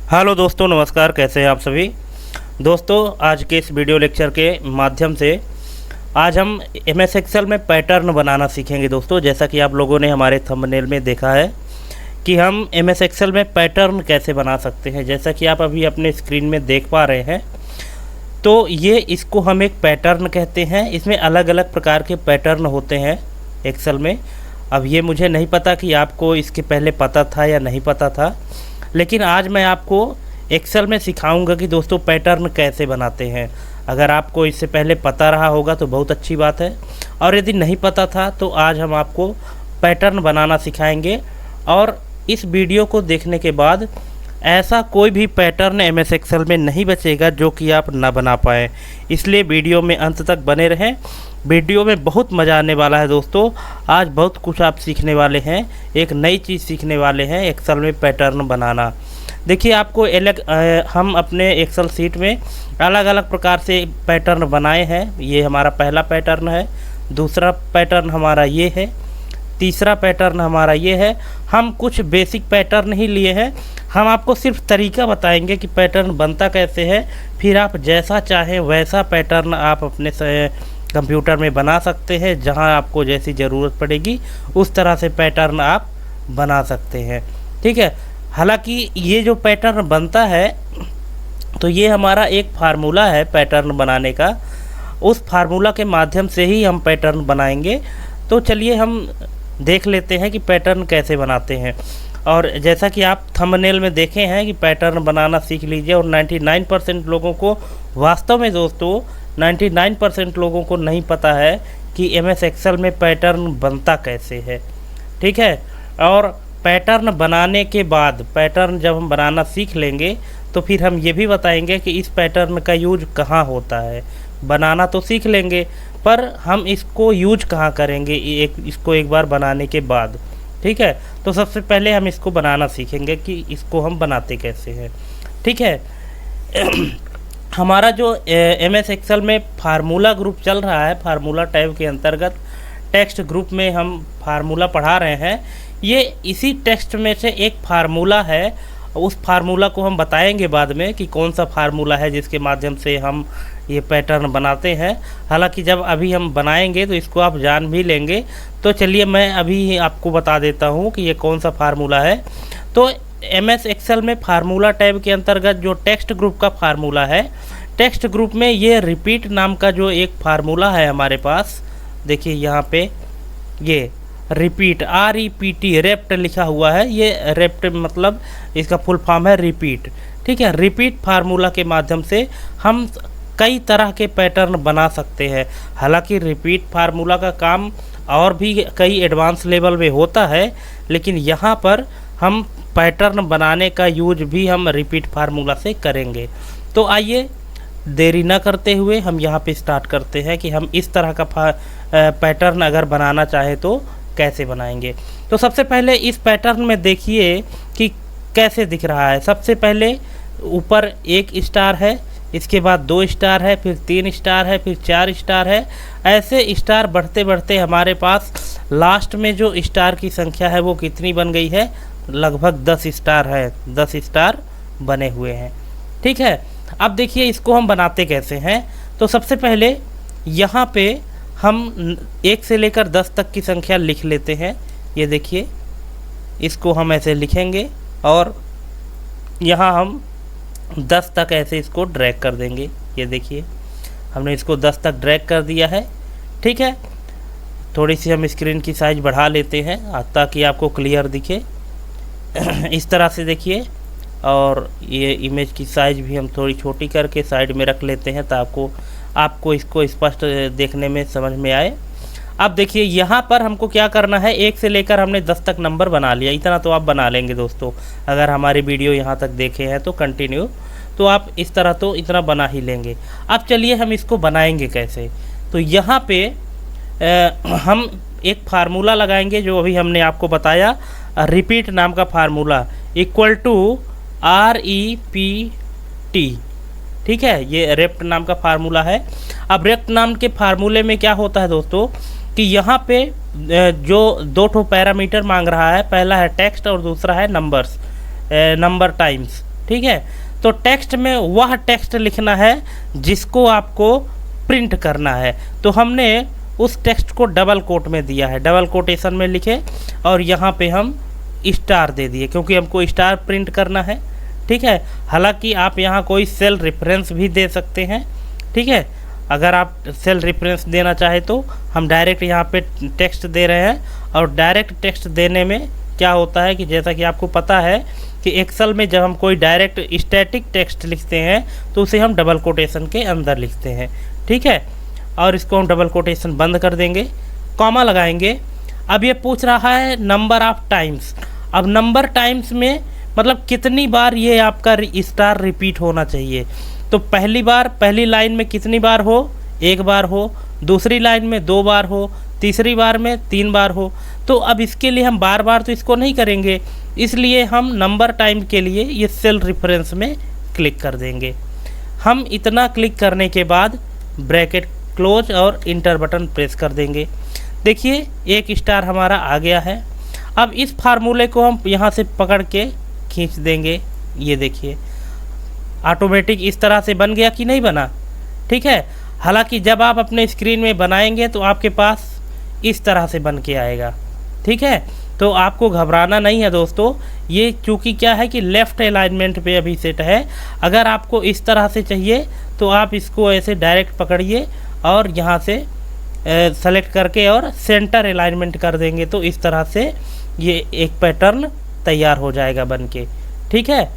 Hello दोस्तों, नमस्कार। कैसे हैं आप सभी दोस्तों। आज के इस वीडियो लेक्चर के माध्यम से आज हम एमएस एक्सेल में पैटर्न बनाना सीखेंगे दोस्तों। जैसा कि आप लोगों ने हमारे थंबनेल में देखा है कि हम एमएस एक्सेल में पैटर्न कैसे बना सकते हैं। जैसा कि आप अभी अपने स्क्रीन में देख पा रहे हैं, तो ये इसको हम एक पैटर्न कहते हैं। इसमें अलग अलग प्रकार के पैटर्न होते हैं एक्सेल में। अब ये मुझे नहीं पता कि आपको इसके पहले पता था या नहीं पता था, लेकिन आज मैं आपको एक्सेल में सिखाऊंगा कि दोस्तों पैटर्न कैसे बनाते हैं। अगर आपको इससे पहले पता रहा होगा तो बहुत अच्छी बात है, और यदि नहीं पता था तो आज हम आपको पैटर्न बनाना सिखाएंगे। और इस वीडियो को देखने के बाद ऐसा कोई भी पैटर्न एमएस एक्सेल में नहीं बचेगा जो कि आप ना बना पाएँ। इसलिए वीडियो में अंत तक बने रहें। वीडियो में बहुत मज़ा आने वाला है दोस्तों। आज बहुत कुछ आप सीखने वाले हैं, एक नई चीज़ सीखने वाले हैं एक्सेल में पैटर्न बनाना। देखिए, आपको हम अपने एक्सेल सीट में अलग अलग प्रकार से पैटर्न बनाए हैं। ये हमारा पहला पैटर्न है, दूसरा पैटर्न हमारा ये है, तीसरा पैटर्न हमारा ये है। हम कुछ बेसिक पैटर्न ही लिए हैं। हम आपको सिर्फ तरीका बताएंगे कि पैटर्न बनता कैसे है, फिर आप जैसा चाहें वैसा पैटर्न आप अपने कंप्यूटर में बना सकते हैं। जहां आपको जैसी ज़रूरत पड़ेगी उस तरह से पैटर्न आप बना सकते हैं, ठीक है। हालांकि ये जो पैटर्न बनता है तो ये हमारा एक फार्मूला है पैटर्न बनाने का। उस फार्मूला के माध्यम से ही हम पैटर्न बनाएंगे। तो चलिए हम देख लेते हैं कि पैटर्न कैसे बनाते हैं। और जैसा कि आप थंबनेल में देखे हैं कि पैटर्न बनाना सीख लीजिए। और 99% लोगों को, वास्तव में दोस्तों 99% लोगों को नहीं पता है कि एमएस एक्सेल में पैटर्न बनता कैसे है, ठीक है। और पैटर्न बनाने के बाद, पैटर्न जब हम बनाना सीख लेंगे तो फिर हम ये भी बताएंगे कि इस पैटर्न का यूज कहाँ होता है। बनाना तो सीख लेंगे, पर हम इसको यूज कहाँ करेंगे इसको एक बार बनाने के बाद, ठीक है। तो सबसे पहले हम इसको बनाना सीखेंगे कि इसको हम बनाते कैसे हैं, ठीक है। हमारा जो एमएस एक्सेल में फार्मूला ग्रुप चल रहा है, फार्मूला टैब के अंतर्गत टेक्स्ट ग्रुप में हम फार्मूला पढ़ा रहे हैं। ये इसी टेक्स्ट में से एक फार्मूला है। उस फार्मूला को हम बताएंगे बाद में कि कौन सा फार्मूला है जिसके माध्यम से हम ये पैटर्न बनाते हैं। हालांकि जब अभी हम बनाएंगे तो इसको आप जान भी लेंगे। तो चलिए मैं अभी आपको बता देता हूँ कि ये कौन सा फार्मूला है। तो एमएस एक्सेल में फार्मूला टैब के अंतर्गत जो टेक्स्ट ग्रुप का फार्मूला है, टेक्स्ट ग्रुप में ये रिपीट नाम का जो एक फार्मूला है हमारे पास, देखिए यहाँ पे ये रिपीट, REPT, रेप्ट लिखा हुआ है। ये रेप्ट मतलब इसका फुल फॉर्म है रिपीट, ठीक है। रिपीट फार्मूला के माध्यम से हम कई तरह के पैटर्न बना सकते हैं। हालांकि रिपीट फार्मूला का काम और भी कई एडवांस लेवल में होता है, लेकिन यहाँ पर हम पैटर्न बनाने का यूज भी हम रिपीट फार्मूला से करेंगे। तो आइए देरी न करते हुए हम यहाँ पे स्टार्ट करते हैं कि हम इस तरह का पैटर्न अगर बनाना चाहे तो कैसे बनाएंगे। तो सबसे पहले इस पैटर्न में देखिए कि कैसे दिख रहा है। सबसे पहले ऊपर एक स्टार है, इसके बाद 2 स्टार है, फिर 3 स्टार है, फिर 4 स्टार है। ऐसे स्टार बढ़ते बढ़ते हमारे पास लास्ट में जो स्टार की संख्या है वो कितनी बन गई है, लगभग 10 स्टार है। 10 स्टार बने हुए हैं, ठीक है। अब देखिए इसको हम बनाते कैसे हैं। तो सबसे पहले यहाँ पे हम 1 से लेकर 10 तक की संख्या लिख लेते हैं। ये देखिए, इसको हम ऐसे लिखेंगे और यहाँ हम 10 तक ऐसे इसको ड्रैग कर देंगे। ये देखिए हमने इसको 10 तक ड्रैग कर दिया है, ठीक है। थोड़ी सी हम स्क्रीन की साइज़ बढ़ा लेते हैं ताकि आपको क्लियर दिखे। इस तरह से देखिए, और ये इमेज की साइज़ भी हम थोड़ी छोटी करके साइड में रख लेते हैं ताकि आपको इसको स्पष्ट देखने में समझ में आए। अब देखिए यहाँ पर हमको क्या करना है, 1 से लेकर हमने 10 तक नंबर बना लिया। इतना तो आप बना लेंगे दोस्तों, अगर हमारी वीडियो यहाँ तक देखे हैं तो कंटिन्यू, तो आप इस तरह तो इतना बना ही लेंगे। अब चलिए हम इसको बनाएंगे कैसे। तो यहाँ पे हम एक फार्मूला लगाएंगे जो अभी हमने आपको बताया, रिपीट नाम का फार्मूला, इक्वल टू REPT, ठीक है। ये रेप्ट नाम का फार्मूला है। अब रेप्ट नाम के फार्मूले में क्या होता है दोस्तों कि यहाँ पे जो 2 पैरामीटर मांग रहा है, पहला है टेक्स्ट और दूसरा है नंबर्स, नंबर टाइम्स, ठीक है। तो टेक्स्ट में वह टेक्स्ट लिखना है जिसको आपको प्रिंट करना है। तो हमने उस टेक्स्ट को डबल कोट में दिया है, डबल कोटेशन में लिखे और यहाँ पे हम स्टार दे दिए क्योंकि हमको स्टार प्रिंट करना है, ठीक है। हालांकि आप यहाँ कोई सेल रेफरेंस भी दे सकते हैं, ठीक है। अगर आप सेल रेफरेंस देना चाहे तो हम डायरेक्ट यहाँ पे टेक्स्ट दे रहे हैं। और डायरेक्ट टेक्स्ट देने में क्या होता है कि जैसा कि आपको पता है कि एक्सेल में जब हम कोई डायरेक्ट स्टैटिक टेक्स्ट लिखते हैं तो उसे हम डबल कोटेशन के अंदर लिखते हैं, ठीक है। और इसको हम डबल कोटेशन बंद कर देंगे, कॉमा लगाएंगे। अब ये पूछ रहा है नंबर ऑफ टाइम्स। अब नंबर टाइम्स में मतलब कितनी बार ये आपका स्टार रिपीट होना चाहिए। तो पहली बार पहली लाइन में कितनी बार हो, 1 बार हो, दूसरी लाइन में 2 बार हो, तीसरी बार में 3 बार हो। तो अब इसके लिए हम बार बार तो इसको नहीं करेंगे, इसलिए हम नंबर टाइम के लिए ये सेल रेफरेंस में क्लिक कर देंगे। हम इतना क्लिक करने के बाद ब्रैकेट क्लोज और इंटर बटन प्रेस कर देंगे। देखिए 1 स्टार हमारा आ गया है। अब इस फार्मूले को हम यहाँ से पकड़ के खींच देंगे, ये देखिए ऑटोमेटिक इस तरह से बन गया कि नहीं बना, ठीक है। हालांकि जब आप अपने स्क्रीन में बनाएंगे तो आपके पास इस तरह से बन के आएगा, ठीक है। तो आपको घबराना नहीं है दोस्तों, ये चूँकि क्या है कि लेफ़्ट अलाइनमेंट पे अभी सेट है। अगर आपको इस तरह से चाहिए तो आप इसको ऐसे डायरेक्ट पकड़िए और यहाँ से सेलेक्ट करके और सेंटर अलाइनमेंट कर देंगे तो इस तरह से ये एक पैटर्न तैयार हो जाएगा बन के, ठीक है।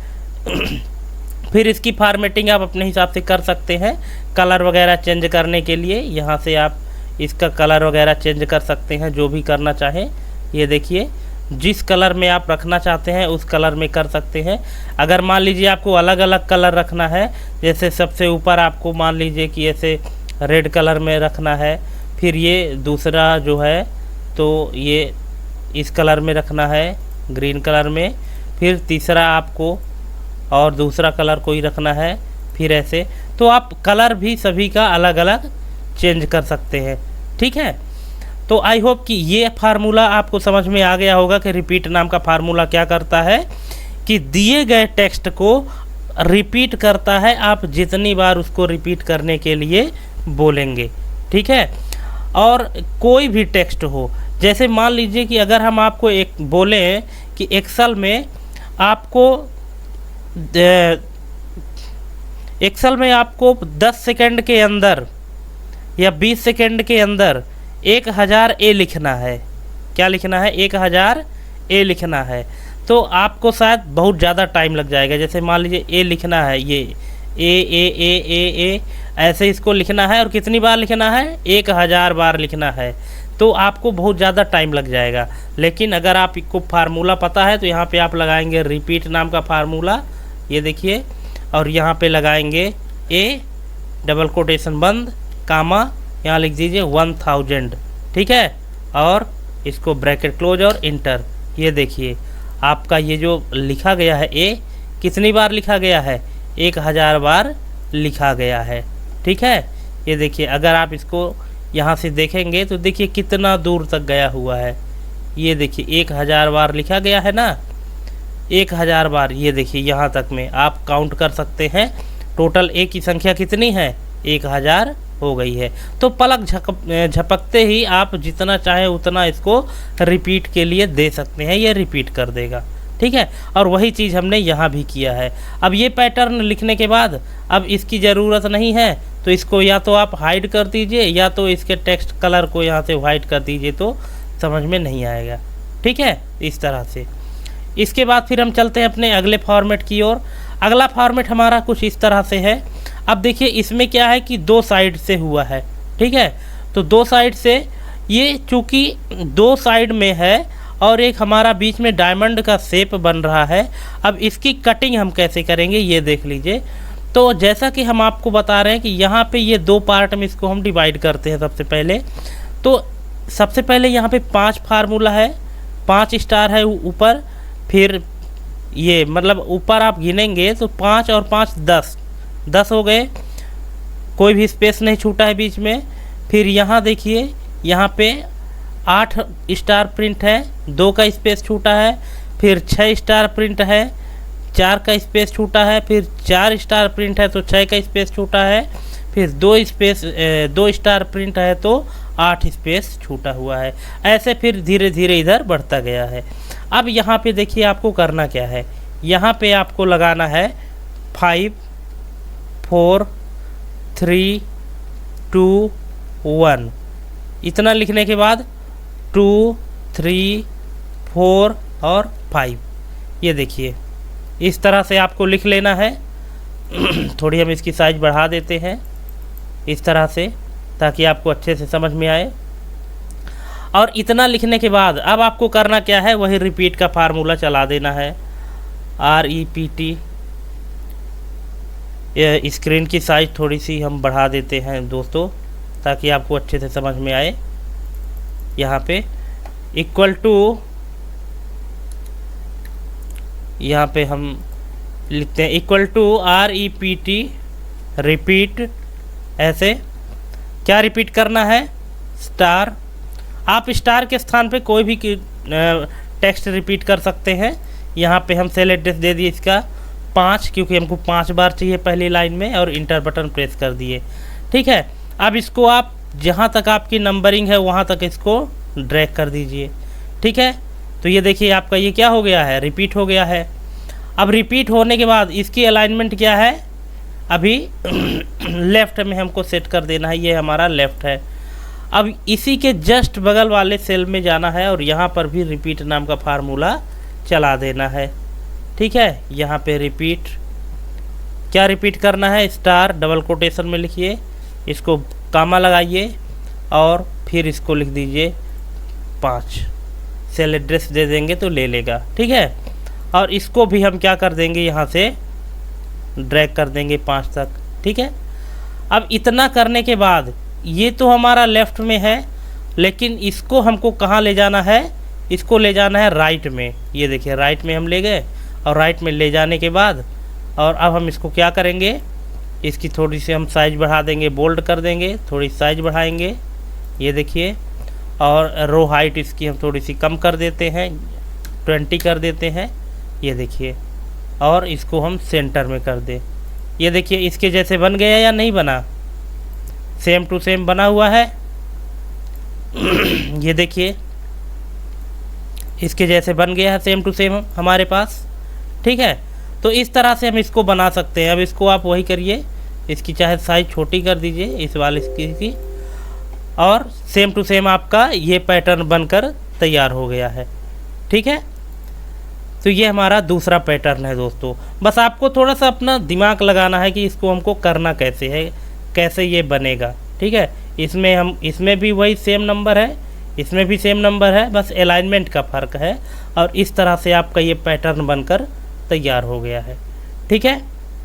फिर इसकी फॉर्मेटिंग आप अपने हिसाब से कर सकते हैं। कलर वगैरह चेंज करने के लिए यहाँ से आप इसका कलर वगैरह चेंज कर सकते हैं, जो भी करना चाहें। ये देखिए जिस कलर में आप रखना चाहते हैं उस कलर में कर सकते हैं। अगर मान लीजिए आपको अलग अलग कलर रखना है, जैसे सबसे ऊपर आपको मान लीजिए कि ऐसे रेड कलर में रखना है, फिर ये दूसरा जो है तो ये इस कलर में रखना है, ग्रीन कलर में, फिर तीसरा आपको और दूसरा कलर कोई रखना है, फिर ऐसे। तो आप कलर भी सभी का अलग अलग चेंज कर सकते हैं, ठीक है। तो आई होप कि ये फार्मूला आपको समझ में आ गया होगा कि रिपीट नाम का फार्मूला क्या करता है कि दिए गए टेक्स्ट को रिपीट करता है, आप जितनी बार उसको रिपीट करने के लिए बोलेंगे, ठीक है। और कोई भी टेक्स्ट हो, जैसे मान लीजिए कि अगर हम आपको एक बोले कि एक्सेल में आपको 10 सेकंड के अंदर या 20 सेकंड के अंदर 1000 ए लिखना है। क्या लिखना है? 1000 ए लिखना है। तो आपको शायद बहुत ज़्यादा टाइम लग जाएगा। जैसे मान लीजिए ए लिखना है, ये ए ऐसे इसको लिखना है और कितनी बार लिखना है? 1000 बार लिखना है। तो आपको बहुत ज़्यादा टाइम लग जाएगा। लेकिन अगर आपको फार्मूला पता है तो यहाँ पे आप लगाएंगे रिपीट नाम का फार्मूला, ये देखिए, और यहाँ पे लगाएंगे ए डबल कोटेशन बंद कामा, यहाँ लिख दीजिए 1000, ठीक है, और इसको ब्रैकेट क्लोज और इंटर। ये देखिए आपका ये जो लिखा गया है ए कितनी बार लिखा गया है? 1000 बार लिखा गया है, ठीक है। ये देखिए अगर आप इसको यहाँ से देखेंगे तो देखिए कितना दूर तक गया हुआ है। ये देखिए 1000 बार लिखा गया है ना, 1000 बार। ये देखिए यहाँ तक में आप काउंट कर सकते हैं। टोटल ए की संख्या कितनी है? 1000 हो गई है। तो पलक झपकते ही आप जितना चाहे उतना इसको रिपीट के लिए दे सकते हैं, ये रिपीट कर देगा, ठीक है। और वही चीज़ हमने यहाँ भी किया है। अब ये पैटर्न लिखने के बाद अब इसकी ज़रूरत नहीं है तो इसको या तो आप हाइड कर दीजिए या तो इसके टेक्स्ट कलर को यहाँ से वाइट कर दीजिए, तो समझ में नहीं आएगा, ठीक है, इस तरह से। इसके बाद फिर हम चलते हैं अपने अगले फॉर्मेट की ओर। अगला फॉर्मेट हमारा कुछ इस तरह से है। अब देखिए इसमें क्या है कि 2 साइड से हुआ है, ठीक है। तो 2 साइड से, ये चूँकि 2 साइड में है और एक हमारा बीच में डायमंड का शेप बन रहा है। अब इसकी कटिंग हम कैसे करेंगे ये देख लीजिए। तो जैसा कि हम आपको बता रहे हैं कि यहाँ पे ये 2 पार्ट में इसको हम डिवाइड करते हैं। सबसे पहले यहाँ पे 5 फार्मूला है, 5 स्टार है ऊपर, फिर ये मतलब ऊपर आप गिनेंगे तो 5 और 5 10 हो गए, कोई भी स्पेस नहीं छूटा है बीच में। फिर यहाँ देखिए यहाँ पे 8 स्टार प्रिंट है, 2 का स्पेस छूटा है। फिर 6 स्टार प्रिंट है, 4 का स्पेस छूटा है, फिर 4 स्टार प्रिंट है तो 6 का स्पेस छूटा है, फिर 2 स्टार प्रिंट है तो 8 स्पेस छूटा हुआ है। ऐसे फिर धीरे धीरे इधर बढ़ता गया है। अब यहाँ पे देखिए आपको करना क्या है, यहाँ पे आपको लगाना है 5 4 3 2 1। इतना लिखने के बाद 2 3 4 और 5, ये देखिए इस तरह से आपको लिख लेना है। थोड़ी हम इसकी साइज बढ़ा देते हैं इस तरह से, ताकि आपको अच्छे से समझ में आए। और इतना लिखने के बाद अब आपको करना क्या है, वही रिपीट का फार्मूला चला देना है, REPT। स्क्रीन की साइज थोड़ी सी हम बढ़ा देते हैं दोस्तों, ताकि आपको अच्छे से समझ में आए। यहाँ पे इक्वल टू, यहाँ पे हम लिखते हैं इक्वल टू REPT, रिपीट। ऐसे क्या रिपीट करना है, स्टार। आप स्टार के स्थान पे कोई भी टेक्स्ट रिपीट कर सकते हैं। यहाँ पे हम सेल एड्रेस दे दिए इसका 5, क्योंकि हमको 5 बार चाहिए पहली लाइन में, और इंटर बटन प्रेस कर दिए। ठीक है, अब इसको आप जहाँ तक आपकी नंबरिंग है वहाँ तक इसको ड्रैग कर दीजिए। ठीक है, तो ये देखिए आपका ये क्या हो गया है, रिपीट हो गया है। अब रिपीट होने के बाद इसकी अलाइनमेंट क्या है, अभी लेफ़्ट में हमको सेट कर देना है, ये हमारा लेफ़्ट है। अब इसी के जस्ट बगल वाले सेल में जाना है और यहाँ पर भी रिपीट नाम का फार्मूला चला देना है। ठीक है, यहाँ पे रिपीट, क्या रिपीट करना है, स्टार डबल कोटेशन में लिखिए, इसको कामा लगाइए और फिर इसको लिख दीजिए 5। सेल एड्रेस दे देंगे तो ले लेगा। ठीक है, और इसको भी हम क्या कर देंगे, यहाँ से ड्रैग कर देंगे 5 तक। ठीक है, अब इतना करने के बाद ये तो हमारा लेफ़्ट में है, लेकिन इसको हमको कहाँ ले जाना है, इसको ले जाना है राइट में। ये देखिए राइट में हम ले गए, और राइट में ले जाने के बाद और अब हम इसको क्या करेंगे, इसकी थोड़ी सी हम साइज़ बढ़ा देंगे, बोल्ड कर देंगे, थोड़ी साइज़ बढ़ाएंगे, ये देखिए। और रो हाइट इसकी हम थोड़ी सी कम कर देते हैं, 20 कर देते हैं, ये देखिए। और इसको हम सेंटर में कर दें, ये देखिए इसके जैसे बन गया या नहीं बना, सेम टू सेम बना हुआ है। ये देखिए इसके जैसे बन गया है सेम टू सेम हमारे पास। ठीक है, तो इस तरह से हम इसको बना सकते हैं। अब इसको आप वही करिए, इसकी चाहे साइज छोटी कर दीजिए इस वाले की, और सेम टू सेम आपका ये पैटर्न बनकर तैयार हो गया है। ठीक है, तो ये हमारा दूसरा पैटर्न है दोस्तों। बस आपको थोड़ा सा अपना दिमाग लगाना है कि इसको हमको करना कैसे है, कैसे ये बनेगा। ठीक है, इसमें भी वही सेम नंबर है, इसमें भी सेम नंबर है, बस अलाइनमेंट का फ़र्क है। और इस तरह से आपका ये पैटर्न बनकर तैयार हो गया है। ठीक है,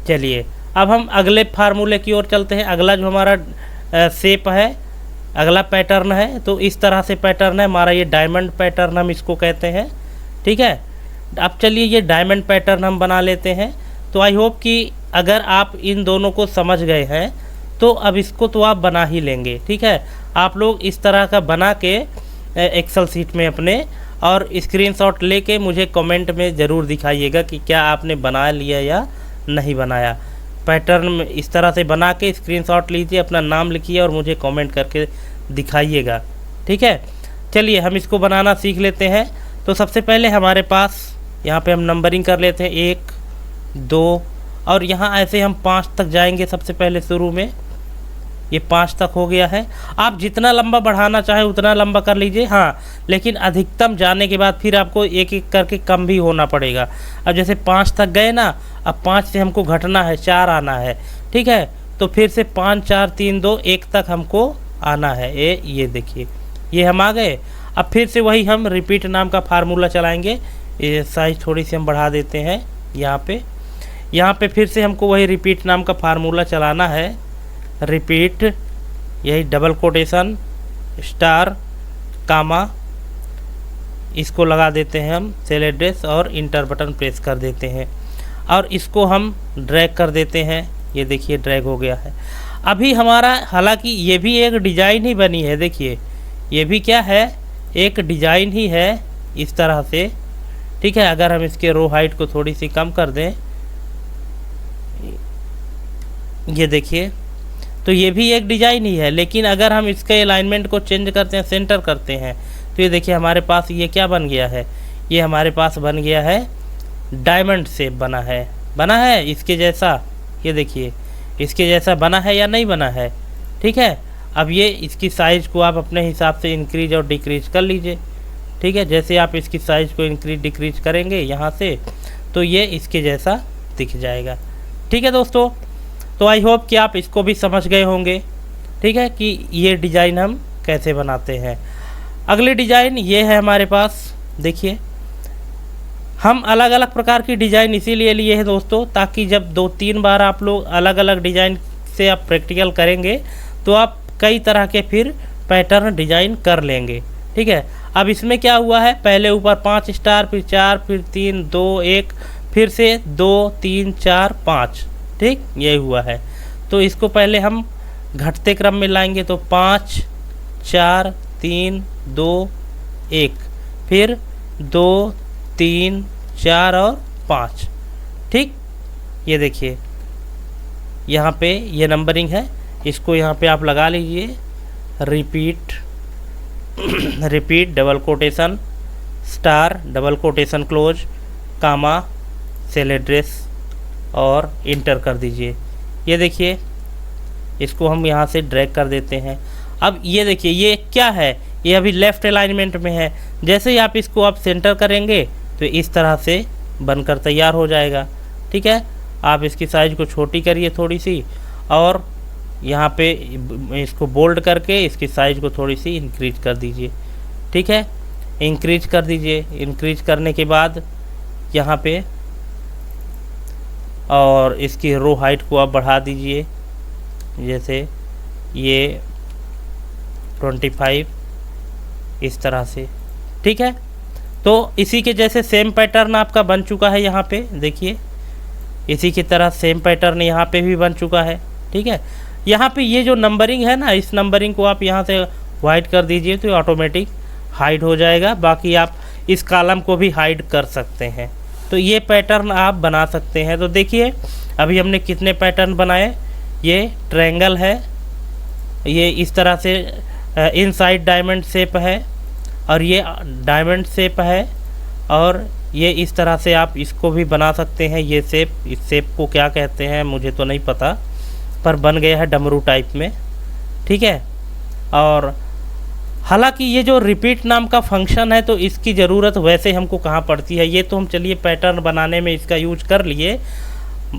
चलिए अब हम अगले फार्मूले की ओर चलते हैं। अगला जो हमारा शेप है, अगला पैटर्न है, तो इस तरह से पैटर्न है हमारा, ये डायमंड पैटर्न हम इसको कहते हैं। ठीक है, अब चलिए ये डायमंड पैटर्न हम बना लेते हैं। तो आई होप कि अगर आप इन दोनों को समझ गए हैं तो अब इसको तो आप बना ही लेंगे। ठीक है, आप लोग इस तरह का बना के एक्सेल सीट में अपने और स्क्रीनशॉट लेके मुझे कमेंट में ज़रूर दिखाइएगा कि क्या आपने बना लिया या नहीं बनाया। पैटर्न में इस तरह से बना के स्क्रीनशॉट लीजिए, अपना नाम लिखिए और मुझे कमेंट करके दिखाइएगा। ठीक है, चलिए हम इसको बनाना सीख लेते हैं। तो सबसे पहले हमारे पास यहाँ पे हम नंबरिंग कर लेते हैं 1 2, और यहाँ ऐसे हम 5 तक जाएंगे। सबसे पहले शुरू में ये 5 तक हो गया है। आप जितना लंबा बढ़ाना चाहें उतना लंबा कर लीजिए, हाँ, लेकिन अधिकतम जाने के बाद फिर आपको एक एक करके कम भी होना पड़ेगा। अब जैसे 5 तक गए ना, अब 5 से हमको घटना है, 4 आना है। ठीक है, तो फिर से 5 4 3 2 1 तक हमको आना है। ये देखिए ये हम आ गए। अब फिर से वही हम रिपीट नाम का फार्मूला चलाएंगे। ये साइज थोड़ी सी हम बढ़ा देते हैं यहाँ पे फिर से हमको वही रिपीट नाम का फार्मूला चलाना है। रिपीट, यही डबल कोटेशन, स्टार, कामा, इसको लगा देते हैं हम सेल एड्रेस और इंटर बटन प्रेस कर देते हैं और इसको हम ड्रैग कर देते हैं। ये देखिए ड्रैग हो गया है। अभी हमारा, हालांकि ये भी एक डिज़ाइन ही बनी है, देखिए ये भी क्या है, एक डिज़ाइन ही है इस तरह से। ठीक है। अगर हम इसके रो हाइट को थोड़ी सी कम कर दें, ये देखिए, तो ये भी एक डिजाइन ही है, लेकिन अगर हम इसके अलाइनमेंट को चेंज करते हैं, सेंटर करते हैं, तो ये देखिए हमारे पास ये क्या बन गया है, ये हमारे पास बन गया है डायमंड शेप बना है इसके जैसा। ये देखिए इसके जैसा बना है या नहीं बना है, ठीक है। अब ये इसकी साइज़ को आप अपने हिसाब से इंक्रीज और डिक्रीज कर लीजिए, ठीक है। जैसे आप इसकी साइज़ को इंक्रीज डिक्रीज करेंगे यहाँ से, तो ये इसके जैसा दिख जाएगा, ठीक है दोस्तों। तो आई होप कि आप इसको भी समझ गए होंगे, ठीक है, कि ये डिज़ाइन हम कैसे बनाते हैं। अगली डिज़ाइन ये है हमारे पास। देखिए हम अलग अलग प्रकार की डिज़ाइन इसीलिए लिए हैं दोस्तों, ताकि जब 2-3 बार आप लोग अलग अलग डिज़ाइन से आप प्रैक्टिकल करेंगे तो आप कई तरह के फिर पैटर्न डिज़ाइन कर लेंगे, ठीक है। अब इसमें क्या हुआ है, पहले ऊपर 5 स्टार, फिर 4, फिर 3, 2, 1, फिर से 2, 3, 4, 5, ठीक, ये हुआ है। तो इसको पहले हम घटते क्रम में लाएंगे, तो 5, 4, 3, 2, 1, फिर 2, 3, 4 और 5, ठीक। ये देखिए यहाँ पे ये नंबरिंग है, इसको यहाँ पे आप लगा लीजिए, repeat repeat double quotation star double quotation close comma cell address और इंटर कर दीजिए। ये देखिए इसको हम यहाँ से ड्रैग कर देते हैं। अब ये देखिए ये क्या है, ये अभी लेफ़्ट अलाइनमेंट में है। जैसे ही आप इसको आप सेंटर करेंगे तो इस तरह से बनकर तैयार हो जाएगा, ठीक है। आप इसकी साइज़ को छोटी करिए थोड़ी सी, और यहाँ पे इसको बोल्ड करके इसकी साइज़ को थोड़ी सी इंक्रीज कर दीजिए, ठीक है। इंक्रीज कर दीजिए, इंक्रीज करने के बाद यहाँ पे और इसकी रो हाइट को आप बढ़ा दीजिए, जैसे ये 25 इस तरह से, ठीक है। तो इसी के जैसे सेम पैटर्न आपका बन चुका है। यहाँ पे देखिए इसी की तरह सेम पैटर्न यहाँ पे भी बन चुका है, ठीक है। यहाँ पे ये जो नंबरिंग है ना, इस नंबरिंग को आप यहाँ से वाइट कर दीजिए तो ऑटोमेटिक हाइड हो जाएगा। बाकी आप इस कॉलम को भी हाइड कर सकते हैं, तो ये पैटर्न आप बना सकते हैं। तो देखिए अभी हमने कितने पैटर्न बनाए। ये ट्रायंगल है, ये इस तरह से इनसाइड डायमंड शेप है, और ये डायमंड शेप है, और ये इस तरह से आप इसको भी बना सकते हैं। ये शेप, इस शेप को क्या कहते हैं मुझे तो नहीं पता, पर बन गया है डमरू टाइप में, ठीक है। और हालांकि ये जो रिपीट नाम का फंक्शन है, तो इसकी ज़रूरत वैसे हमको कहाँ पड़ती है, ये तो हम चलिए पैटर्न बनाने में इसका यूज कर लिए,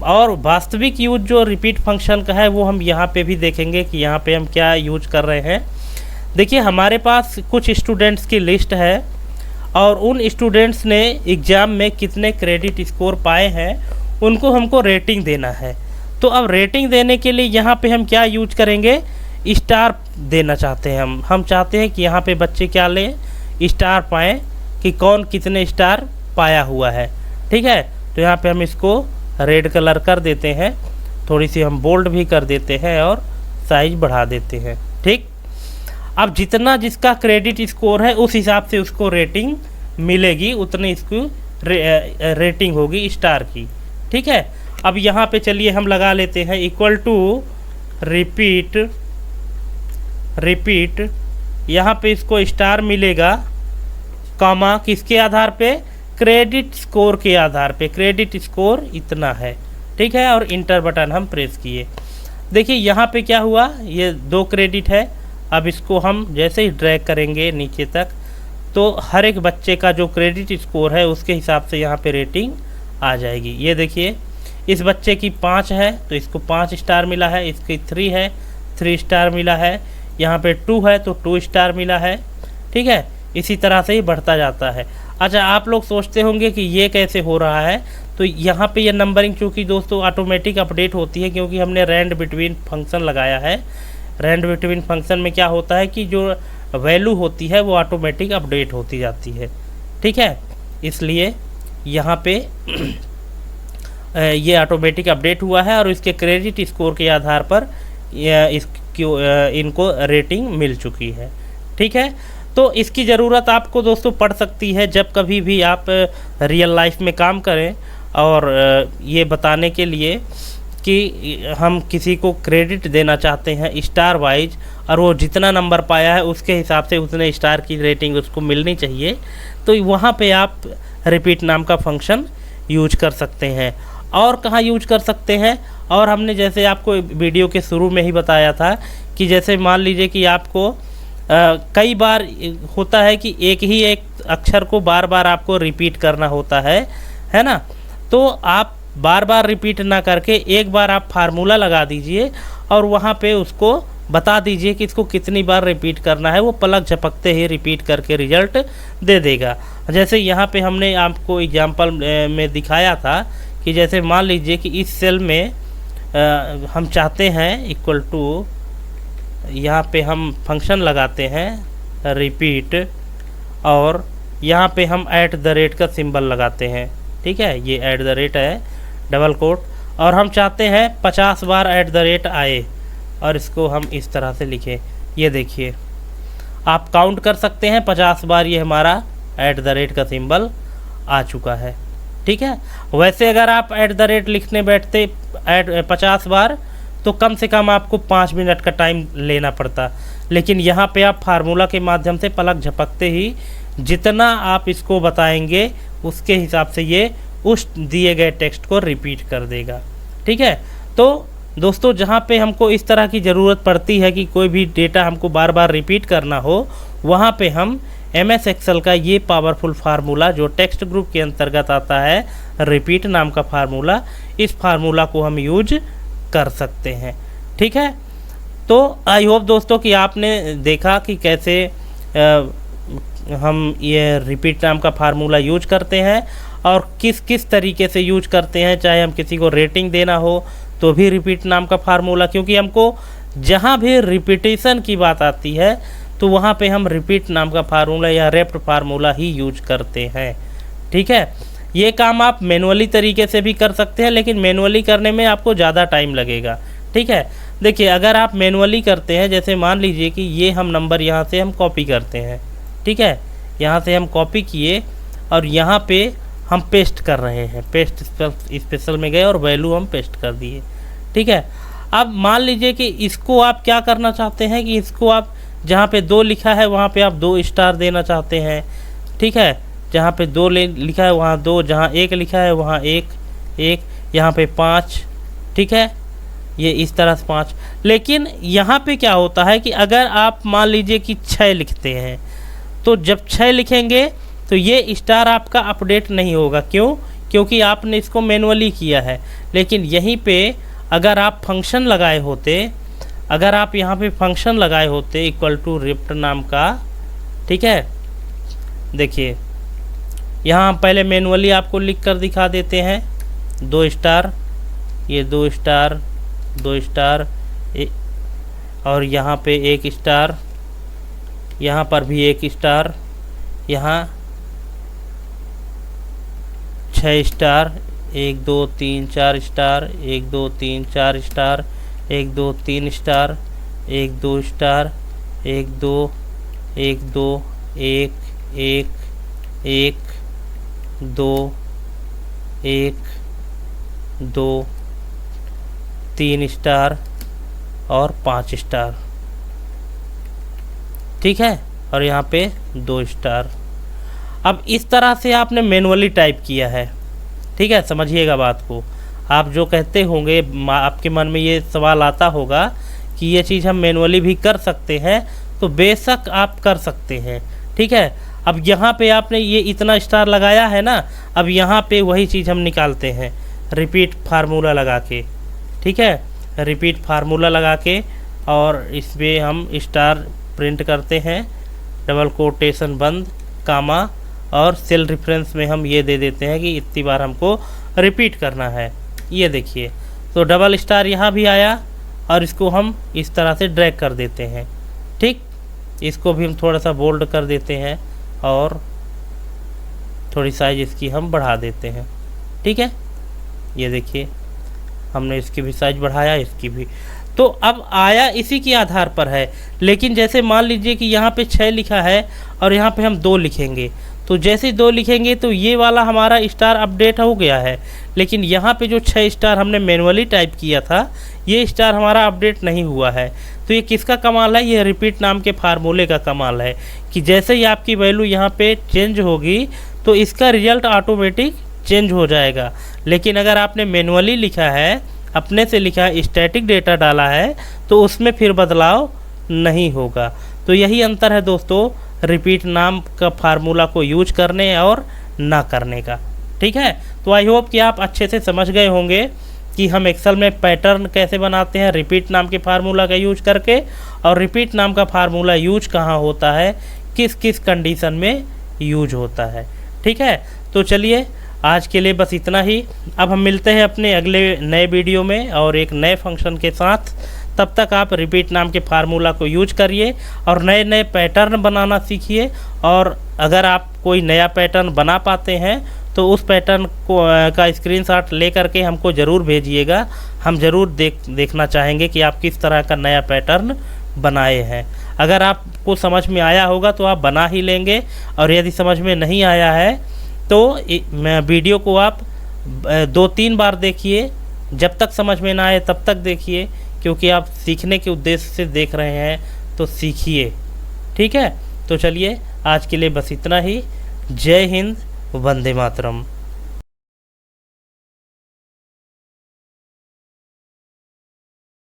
और वास्तविक यूज जो रिपीट फंक्शन का है वो हम यहाँ पे भी देखेंगे कि यहाँ पे हम क्या यूज कर रहे हैं। देखिए हमारे पास कुछ स्टूडेंट्स की लिस्ट है, और उन स्टूडेंट्स ने एग्ज़ाम में कितने क्रेडिट स्कोर पाए हैं उनको हमको रेटिंग देना है। तो अब रेटिंग देने के लिए यहाँ पे हम क्या यूज करेंगे, स्टार देना चाहते हैं हम चाहते हैं कि यहाँ पे बच्चे क्या लें, स्टार पाएँ कि कौन कितने स्टार पाया हुआ है, ठीक है। तो यहाँ पे हम इसको रेड कलर कर देते हैं, थोड़ी सी हम बोल्ड भी कर देते हैं और साइज बढ़ा देते हैं, ठीक। अब जितना जिसका क्रेडिट स्कोर है उस हिसाब से उसको रेटिंग मिलेगी, उतनी इसको रेटिंग होगी स्टार की, ठीक है। अब यहाँ पे चलिए हम लगा लेते हैं इक्वल टू रिपीट, यहाँ पे इसको स्टार मिलेगा, कॉमा किसके आधार पे, क्रेडिट स्कोर के आधार पे, क्रेडिट स्कोर इतना है, ठीक है। और इंटर बटन हम प्रेस किए। देखिए यहाँ पे क्या हुआ, ये 2 क्रेडिट है। अब इसको हम जैसे ही ड्रैग करेंगे नीचे तक, तो हर एक बच्चे का जो क्रेडिट स्कोर है उसके हिसाब से यहाँ पे रेटिंग आ जाएगी। ये देखिए इस बच्चे की 5 है तो इसको 5 स्टार मिला है, इसकी 3 है 3 स्टार मिला है, यहाँ पे 2 है तो 2 स्टार मिला है, ठीक है। इसी तरह से ही बढ़ता जाता है। अच्छा आप लोग सोचते होंगे कि ये कैसे हो रहा है, तो यहाँ पे ये नंबरिंग चूँकि दोस्तों ऑटोमेटिक अपडेट होती है, क्योंकि हमने रैंड बिटवीन फंक्शन लगाया है। रैंड बिटवीन फंक्शन में क्या होता है कि जो वैल्यू होती है वो ऑटोमेटिक अपडेट होती जाती है, ठीक है। इसलिए यहाँ पे ये ऑटोमेटिक अपडेट हुआ है, और इसके क्रेडिट स्कोर के आधार पर इनको रेटिंग मिल चुकी है, ठीक है। तो इसकी ज़रूरत आपको दोस्तों पड़ सकती है जब कभी भी आप रियल लाइफ में काम करें और ये बताने के लिए कि हम किसी को क्रेडिट देना चाहते हैं स्टार वाइज, और वो जितना नंबर पाया है उसके हिसाब से उतने स्टार की रेटिंग उसको मिलनी चाहिए, तो वहाँ पे आप रिपीट नाम का फंक्शन यूज कर सकते हैं। और कहाँ यूज कर सकते हैं, और हमने जैसे आपको वीडियो के शुरू में ही बताया था कि जैसे मान लीजिए कि आपको कई बार होता है कि एक अक्षर को बार बार आपको रिपीट करना होता है ना, तो आप बार बार रिपीट ना करके एक बार आप फार्मूला लगा दीजिए और वहाँ पे उसको बता दीजिए कि इसको कितनी बार रिपीट करना है, वो पलक झपकते ही रिपीट करके रिजल्ट दे देगा। जैसे यहाँ पे हमने आपको एग्जांपल में दिखाया था कि जैसे मान लीजिए कि इस सेल में हम चाहते हैं इक्वल टू, यहाँ पे हम फंक्शन लगाते हैं रिपीट और यहाँ पे हम @ का सिंबल लगाते हैं, ठीक है, ये @ है डबल कोट, और हम चाहते हैं 50 बार @ आए और इसको हम इस तरह से लिखें। ये देखिए आप काउंट कर सकते हैं 50 बार ये हमारा @ का सिंबल आ चुका है, ठीक है। वैसे अगर आप @ लिखने बैठते 50 बार तो कम से कम आपको 5 मिनट का टाइम लेना पड़ता, लेकिन यहाँ पे आप फार्मूला के माध्यम से पलक झपकते ही जितना आप इसको बताएंगे उसके हिसाब से ये उस दिए गए टेक्स्ट को रिपीट कर देगा, ठीक है। तो दोस्तों जहाँ पे हमको इस तरह की ज़रूरत पड़ती है कि कोई भी डेटा हमको बार बार रिपीट करना हो, वहाँ पे हम MS एक्सेल का ये पावरफुल फार्मूला जो टेक्स्ट ग्रुप के अंतर्गत आता है रिपीट नाम का फार्मूला, इस फार्मूला को हम यूज कर सकते हैं, ठीक है। तो आई होप दोस्तों कि आपने देखा कि कैसे हम ये रिपीट नाम का फार्मूला यूज करते हैं और किस किस तरीके से यूज करते हैं। चाहे हम किसी को रेटिंग देना हो तो भी रिपीट नाम का फार्मूला, क्योंकि हमको जहाँ भी रिपीटेशन की बात आती है तो वहाँ पे हम रिपीट नाम का फार्मूला या रेप्ट फार्मूला ही यूज करते हैं, ठीक है। ये काम आप मैनुअली तरीके से भी कर सकते हैं, लेकिन मैनुअली करने में आपको ज़्यादा टाइम लगेगा, ठीक है। देखिए अगर आप मैनुअली करते हैं, जैसे मान लीजिए कि ये हम नंबर यहाँ से हम कॉपी करते हैं, ठीक है, यहाँ से हम कॉपी किए और यहाँ पे हम पेस्ट कर रहे हैं, पेस्ट स्पेशल में गए और वैल्यू हम पेस्ट कर दिए, ठीक है। अब मान लीजिए कि इसको आप क्या करना चाहते हैं कि इसको आप जहाँ पे 2 लिखा है वहाँ पे आप 2 स्टार देना चाहते हैं, ठीक है। जहाँ पे 2 लिखा है वहाँ 2, जहाँ 1 लिखा है वहाँ 1, यहाँ पे 5, ठीक है, ये इस तरह से 5। लेकिन यहाँ पे क्या होता है कि अगर आप मान लीजिए कि 6 लिखते हैं, तो जब 6 लिखेंगे तो ये स्टार आपका अपडेट नहीं होगा, क्यों? क्योंकि आपने इसको मैनुअली किया है। लेकिन यहीं पे अगर आप फंक्शन लगाए होते, अगर आप यहाँ पे फंक्शन लगाए होते इक्वल टू रिप्ट नाम का, ठीक है, देखिए यहाँ पहले मैनुअली आपको लिख कर दिखा देते हैं 2 स्टार, ये 2 स्टार 2 स्टार, और यहाँ पे 1 स्टार, यहाँ पर भी 1 स्टार, यहाँ 6 star, 1 2 3 4 star, 1 2 3 4 star, 1 2 3 star, 1 2 star, 1 2 1 2 1 1 1 2 1 2 3 star और 5 स्टार, ठीक है, और यहाँ पे 2 स्टार। अब इस तरह से आपने मैनुअली टाइप किया है, ठीक है, समझिएगा बात को। आप जो कहते होंगे, आपके मन में ये सवाल आता होगा कि ये चीज़ हम मैनुअली भी कर सकते हैं, तो बेशक आप कर सकते हैं, ठीक है। अब यहाँ पे आपने ये इतना स्टार लगाया है ना, अब यहाँ पे वही चीज़ हम निकालते हैं रिपीट फार्मूला लगा के, ठीक है, रिपीट फार्मूला लगा के, और इसमें हम स्टार प्रिंट करते हैं, डबल कोटेशन बंद, कामा, और सेल रेफरेंस में हम ये दे देते हैं कि इतनी बार हमको रिपीट करना है। ये देखिए, तो डबल स्टार यहाँ भी आया और इसको हम इस तरह से ड्रैग कर देते हैं, ठीक। इसको भी हम थोड़ा सा बोल्ड कर देते हैं और थोड़ी साइज इसकी हम बढ़ा देते हैं, ठीक है। ये देखिए हमने इसकी भी साइज बढ़ाया, इसकी भी। तो अब आया इसी के आधार पर है। लेकिन जैसे मान लीजिए कि यहाँ पे 6 लिखा है और यहाँ पे हम 2 लिखेंगे, तो जैसे 2 लिखेंगे तो ये वाला हमारा स्टार अपडेट हो गया है। लेकिन यहाँ पे जो 6 स्टार हमने मैनुअली टाइप किया था, ये स्टार हमारा अपडेट नहीं हुआ है। तो ये किसका कमाल है? ये रिपीट नाम के फार्मूले का कमाल है कि जैसे ही आपकी वैल्यू यहाँ पे चेंज होगी तो इसका रिजल्ट ऑटोमेटिक चेंज हो जाएगा। लेकिन अगर आपने मैनुअली लिखा है, अपने से लिखा है, स्टैटिक डेटा डाला है, तो उसमें फिर बदलाव नहीं होगा। तो यही अंतर है दोस्तों रिपीट नाम का फार्मूला को यूज करने और ना करने का। ठीक है, तो आई होप कि आप अच्छे से समझ गए होंगे कि हम एक्सेल में पैटर्न कैसे बनाते हैं रिपीट नाम के फार्मूला का यूज करके, और रिपीट नाम का फार्मूला यूज कहाँ होता है, किस किस कंडीशन में यूज होता है। ठीक है, तो चलिए आज के लिए बस इतना ही। अब हम मिलते हैं अपने अगले नए वीडियो में और एक नए फंक्शन के साथ। तब तक आप रिपीट नाम के फार्मूला को यूज करिए और नए नए पैटर्न बनाना सीखिए। और अगर आप कोई नया पैटर्न बना पाते हैं तो उस पैटर्न को का स्क्रीनशॉट ले करके हमको ज़रूर भेजिएगा। हम ज़रूर देखना चाहेंगे कि आप किस तरह का नया पैटर्न बनाए हैं। अगर आपको समझ में आया होगा तो आप बना ही लेंगे, और यदि समझ में नहीं आया है तो वीडियो को आप 2-3 बार देखिए। जब तक समझ में ना आए तब तक देखिए, क्योंकि आप सीखने के उद्देश्य से देख रहे हैं, तो सीखिए। ठीक है, तो चलिए आज के लिए बस इतना ही। जय हिंद, वंदे मातरम।